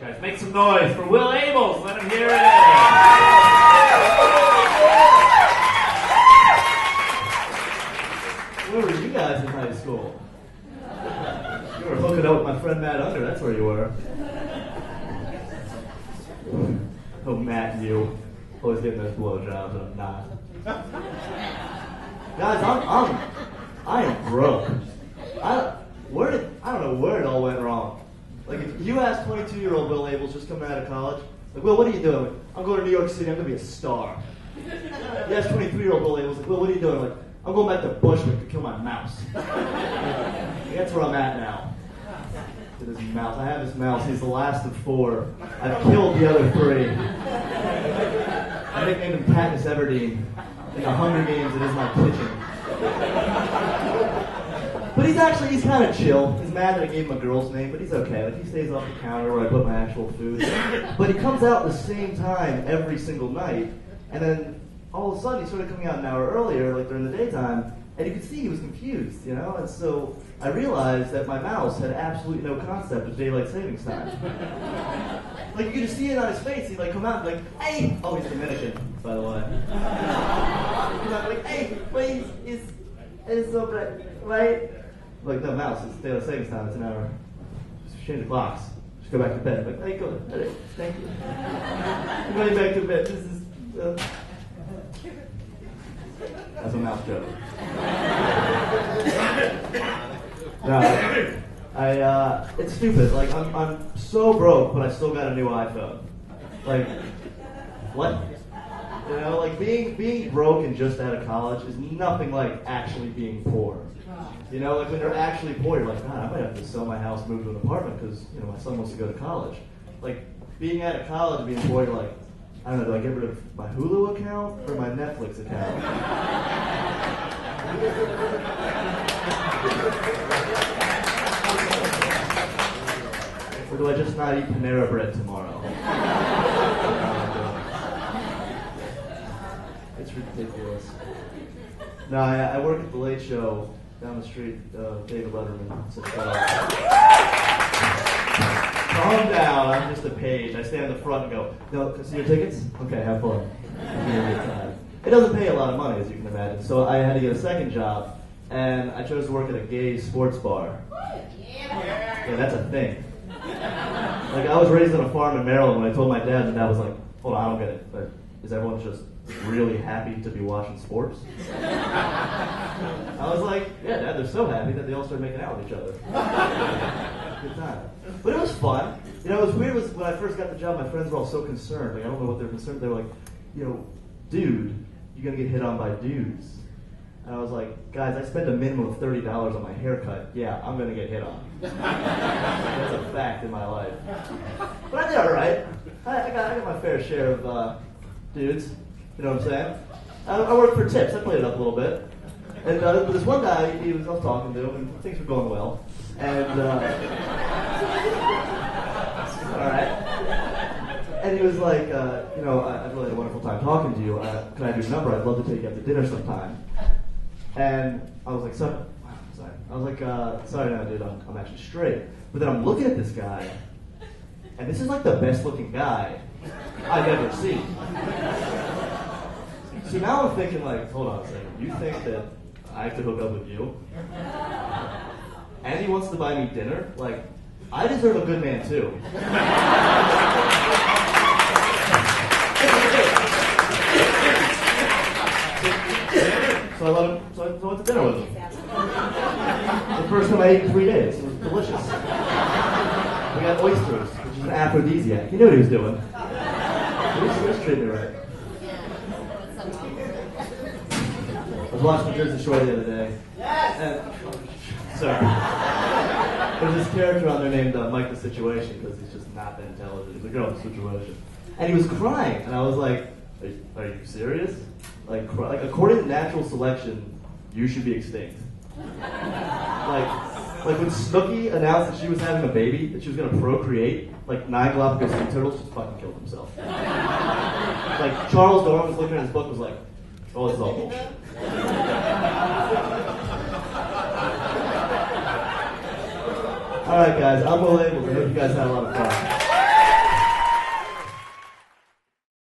Guys, make some noise for Will Abels. Let him hear it. Where were you guys in high school? You were hooking up with my friend Matt Unger. That's where you were. Oh, Matt, you. Always getting those blowjobs, and I'm not. Guys, I am broke. I don't know where it all went wrong. Like, if you ask 22-year-old Will Abels just coming out of college, like, Will, what are you doing? I'm going to New York City. I'm going to be a star. You ask 23-year-old Will Abels, like, Will, what are you doing? Like, I'm going back to Bushwick to kill my mouse. That's where I'm at now. With his mouse. I have his mouse. He's the last of 4. I've killed the other 3. I nicknamed him Katniss Everdeen. In the Hunger Games, it is my kitchen. But he's kind of chill. He's mad that I gave him a girl's name, but he's okay. Like, he stays off the counter where I put my actual food. But he comes out the same time every single night, and then all of a sudden he started coming out an hour earlier, like during the daytime, and you could see he was confused, you know? And so I realized that my mouse had absolutely no concept of daylight savings time. Like, you could just see it on his face. He'd like come out and be like, hey! Oh, he's Dominican, by the way. He's like, hey, please, it's so bright, right? Like, no, mouse, it's daylight savings time, it's an hour. Just change the clocks. Just go back to bed. Like, hey, go, thank you. I'm going back to bed. This is, that's a mouse joke. No, it's stupid. Like, I'm so broke, but I still got a new iPhone. Like, what? You know, like, being broke and just out of college is nothing like actually being poor. You know, like, when you're actually poor, you're like, God, I might have to sell my house, move to an apartment because, you know, my son wants to go to college. Like, being out of college and being poor, you're like, I don't know, do I get rid of my Hulu account or my Netflix account? Or do I just not eat Panera Bread tomorrow? It's ridiculous. No, I work at the Late Show down the street, David Letterman. Calm down, I'm just a page. I stand in the front and go, no, can I see your tickets? Okay, have fun. It doesn't pay a lot of money, as you can imagine, so I had to get a second job, and I chose to work at a gay sports bar. Yeah, that's a thing. Like, I was raised on a farm in Maryland. When I told my dad, and Dad was like, hold on, I don't get it, but is everyone just really happy to be watching sports? I was like, yeah, Dad, they're so happy that they all started making out with each other. Good time. But it was fun. You know, it was weird when I first got the job, my friends were all so concerned. Like, I don't know what they were concerned. They were like, you know, dude, you're going to get hit on by dudes. And I was like, guys, I spend a minimum of $30 on my haircut. Yeah, I'm going to get hit on. That's a fact in my life. But I did all right. I got my fair share of dudes. You know what I'm saying? I worked for tips. I played it up a little bit. And this one guy, I was talking to him, and things were going well. And, all right. And he was like, you know, I've really had a wonderful time talking to you. Can I have your number? I'd love to take you out to dinner sometime. And I was like, sorry. I was like, sorry, no, dude, I'm actually straight. But then I'm looking at this guy, and this is like the best looking guy I've ever seen. So now I'm thinking, like, hold on a second. You think that I have to hook up with you? And he wants to buy me dinner? Like, I deserve a good man, too. So I went to dinner with him. The first time I ate in 3 days. It was delicious. We got oysters, which is an aphrodisiac. He knew what he was doing. He was treating me right. I was watching Jersey Shore the other day. And, sorry. There's this character on there named Mike the Situation, because he's just not that intelligent. He's a girl in the situation. And he was crying, and I was like, are you serious? Like according to natural selection, you should be extinct. Like when Snooki announced that she was having a baby, that she was going to procreate, like 9 Galapagos sea turtles just fucking killed themselves. Like Charles Darwin was looking at his book, was like, oh, this is all bullshit. All right, guys, I'm Will Abels. I hope you guys had a lot of fun.